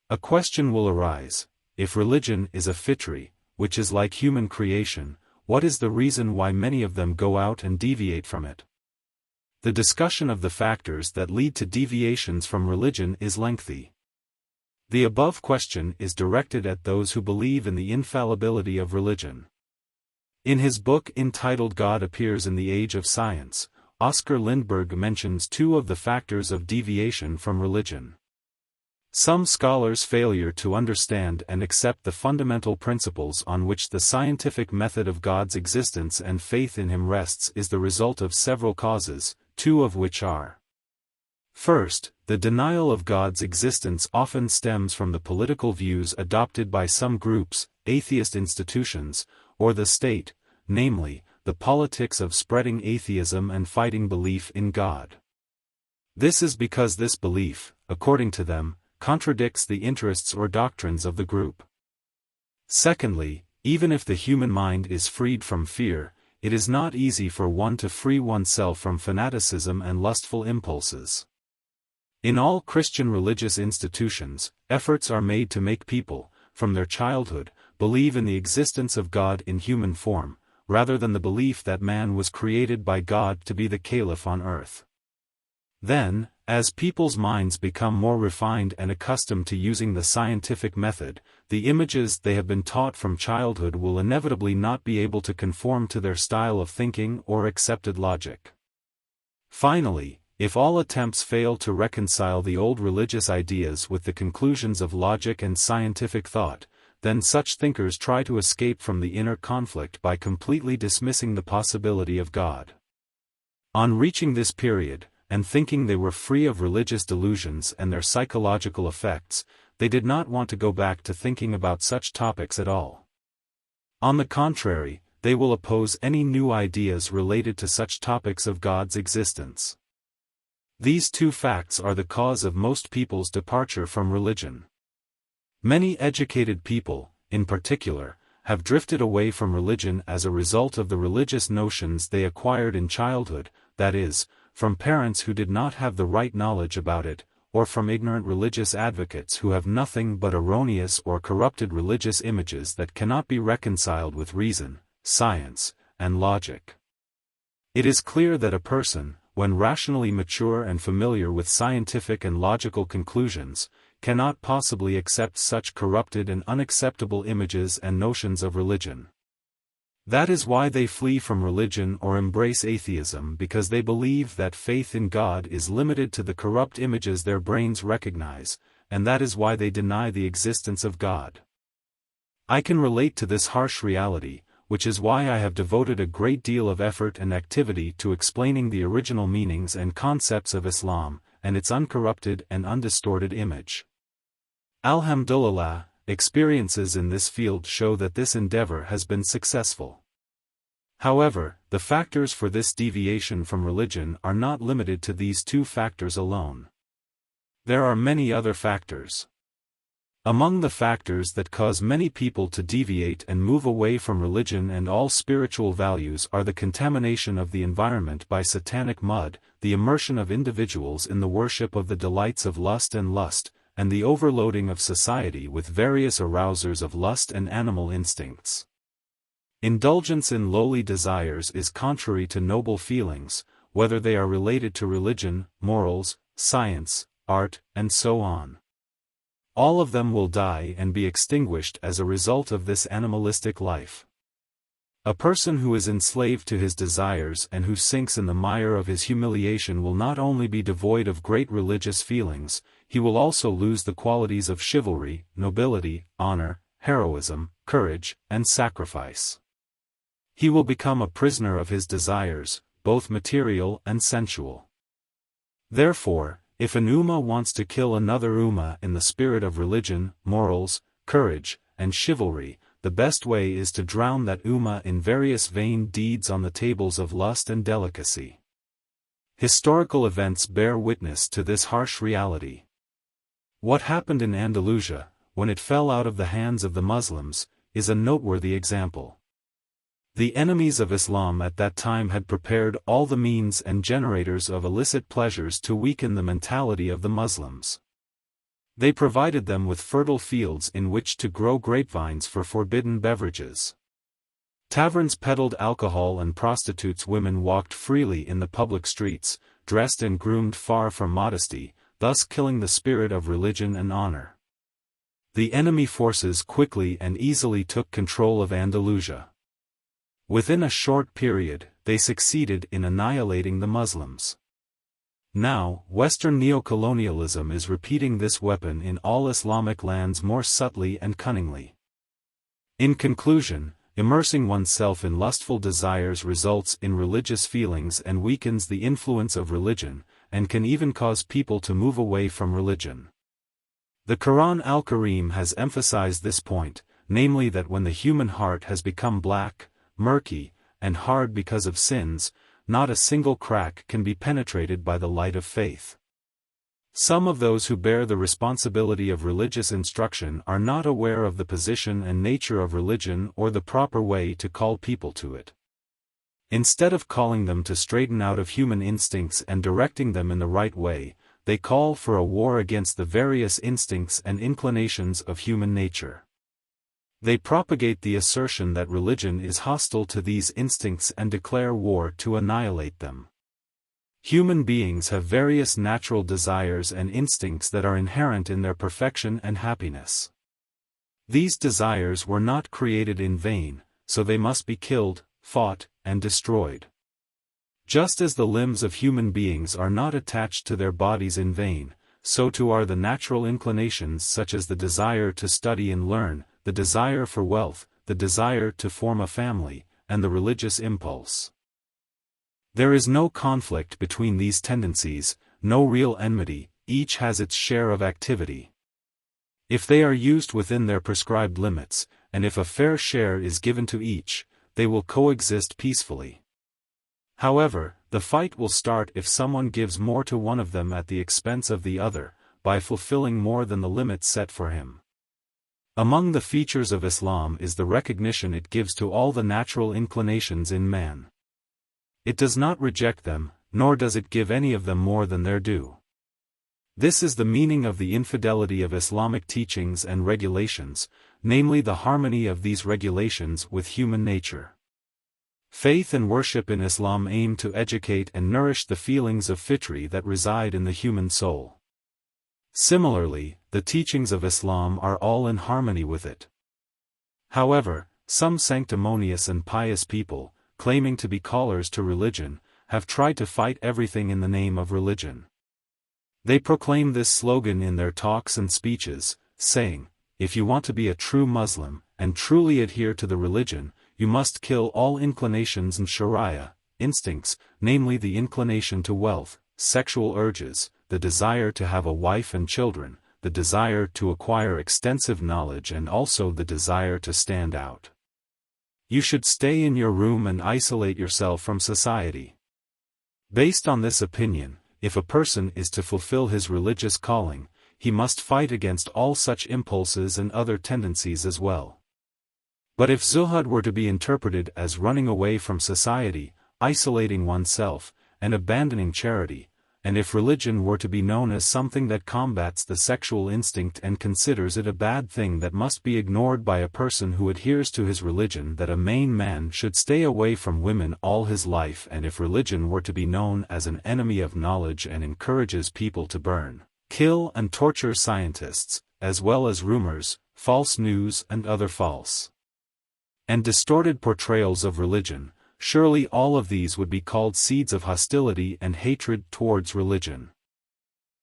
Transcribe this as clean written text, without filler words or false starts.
A question will arise: if religion is a fitri, which is like human creation, what is the reason why many of them go out and deviate from it? The discussion of the factors that lead to deviations from religion is lengthy. The above question is directed at those who believe in the infallibility of religion. In his book entitled God Appears in the Age of Science, Oscar Lindbergh mentions two of the factors of deviation from religion. Some scholars' failure to understand and accept the fundamental principles on which the scientific method of God's existence and faith in Him rests is the result of several causes, two of which are: first, the denial of God's existence often stems from the political views adopted by some groups, atheist institutions, or the state, namely, the politics of spreading atheism and fighting belief in God. This is because this belief, according to them, contradicts the interests or doctrines of the group. Secondly, even if the human mind is freed from fear, it is not easy for one to free oneself from fanaticism and lustful impulses. In all Christian religious institutions, efforts are made to make people, from their childhood, believe in the existence of God in human form, rather than the belief that man was created by God to be the caliph on earth. Then, as people's minds become more refined and accustomed to using the scientific method, the images they have been taught from childhood will inevitably not be able to conform to their style of thinking or accepted logic. Finally, if all attempts fail to reconcile the old religious ideas with the conclusions of logic and scientific thought, then such thinkers try to escape from the inner conflict by completely dismissing the possibility of God. On reaching this period, and thinking they were free of religious delusions and their psychological effects, they did not want to go back to thinking about such topics at all. On the contrary, they will oppose any new ideas related to such topics of God's existence. These two facts are the cause of most people's departure from religion. Many educated people, in particular, have drifted away from religion as a result of the religious notions they acquired in childhood, that is, from parents who did not have the right knowledge about it, or from ignorant religious advocates who have nothing but erroneous or corrupted religious images that cannot be reconciled with reason, science, and logic. It is clear that a person, when rationally mature and familiar with scientific and logical conclusions, cannot possibly accept such corrupted and unacceptable images and notions of religion. That is why they flee from religion or embrace atheism, because they believe that faith in God is limited to the corrupt images their brains recognize, and that is why they deny the existence of God. I can relate to this harsh reality, which is why I have devoted a great deal of effort and activity to explaining the original meanings and concepts of Islam, and its uncorrupted and undistorted image. Alhamdulillah, experiences in this field show that this endeavor has been successful. However, the factors for this deviation from religion are not limited to these two factors alone. There are many other factors. Among the factors that cause many people to deviate and move away from religion and all spiritual values are the contamination of the environment by satanic mud, the immersion of individuals in the worship of the delights of lust, and the overloading of society with various arousers of lust and animal instincts. Indulgence in lowly desires is contrary to noble feelings, whether they are related to religion, morals, science, art, and so on. All of them will die and be extinguished as a result of this animalistic life. A person who is enslaved to his desires and who sinks in the mire of his humiliation will not only be devoid of great religious feelings, he will also lose the qualities of chivalry, nobility, honor, heroism, courage, and sacrifice. He will become a prisoner of his desires, both material and sensual. Therefore, if an ummah wants to kill another ummah in the spirit of religion, morals, courage, and chivalry, the best way is to drown that ummah in various vain deeds on the tables of lust and delicacy. Historical events bear witness to this harsh reality. What happened in Andalusia, when it fell out of the hands of the Muslims, is a noteworthy example. The enemies of Islam at that time had prepared all the means and generators of illicit pleasures to weaken the mentality of the Muslims. They provided them with fertile fields in which to grow grapevines for forbidden beverages. Taverns peddled alcohol and prostitutes women walked freely in the public streets, dressed and groomed far from modesty, thus killing the spirit of religion and honor. The enemy forces quickly and easily took control of Andalusia. Within a short period, they succeeded in annihilating the Muslims. Now, Western neocolonialism is repeating this weapon in all Islamic lands more subtly and cunningly. In conclusion, immersing oneself in lustful desires results in religious feelings and weakens the influence of religion, and can even cause people to move away from religion. The Quran al-Karim has emphasized this point, namely that when the human heart has become black, murky, and hard because of sins, not a single crack can be penetrated by the light of faith. Some of those who bear the responsibility of religious instruction are not aware of the position and nature of religion or the proper way to call people to it. Instead of calling them to straighten out of human instincts and directing them in the right way, they call for a war against the various instincts and inclinations of human nature. They propagate the assertion that religion is hostile to these instincts and declare war to annihilate them. Human beings have various natural desires and instincts that are inherent in their perfection and happiness. These desires were not created in vain, so they must be killed, fought, and destroyed. Just as the limbs of human beings are not attached to their bodies in vain, so too are the natural inclinations such as the desire to study and learn, the desire for wealth, the desire to form a family, and the religious impulse. There is no conflict between these tendencies, no real enmity, each has its share of activity. If they are used within their prescribed limits, and if a fair share is given to each, they will coexist peacefully. However, the fight will start if someone gives more to one of them at the expense of the other, by fulfilling more than the limits set for him. Among the features of Islam is the recognition it gives to all the natural inclinations in man. It does not reject them, nor does it give any of them more than their due. This is the meaning of the infidelity of Islamic teachings and regulations, namely the harmony of these regulations with human nature. Faith and worship in Islam aim to educate and nourish the feelings of fitri that reside in the human soul. Similarly, the teachings of Islam are all in harmony with it. However, some sanctimonious and pious people, claiming to be callers to religion, have tried to fight everything in the name of religion. They proclaim this slogan in their talks and speeches, saying, "If you want to be a true Muslim, and truly adhere to the religion, you must kill all inclinations and sharia, instincts, namely the inclination to wealth, sexual urges, the desire to have a wife and children, the desire to acquire extensive knowledge and also the desire to stand out. You should stay in your room and isolate yourself from society." Based on this opinion, if a person is to fulfill his religious calling, he must fight against all such impulses and other tendencies as well. But if zuhud were to be interpreted as running away from society, isolating oneself, and abandoning charity, and if religion were to be known as something that combats the sexual instinct and considers it a bad thing that must be ignored by a person who adheres to his religion, that a main man should stay away from women all his life, and if religion were to be known as an enemy of knowledge and encourages people to burn, kill and torture scientists, as well as rumors, false news and other false and distorted portrayals of religion, surely all of these would be called seeds of hostility and hatred towards religion.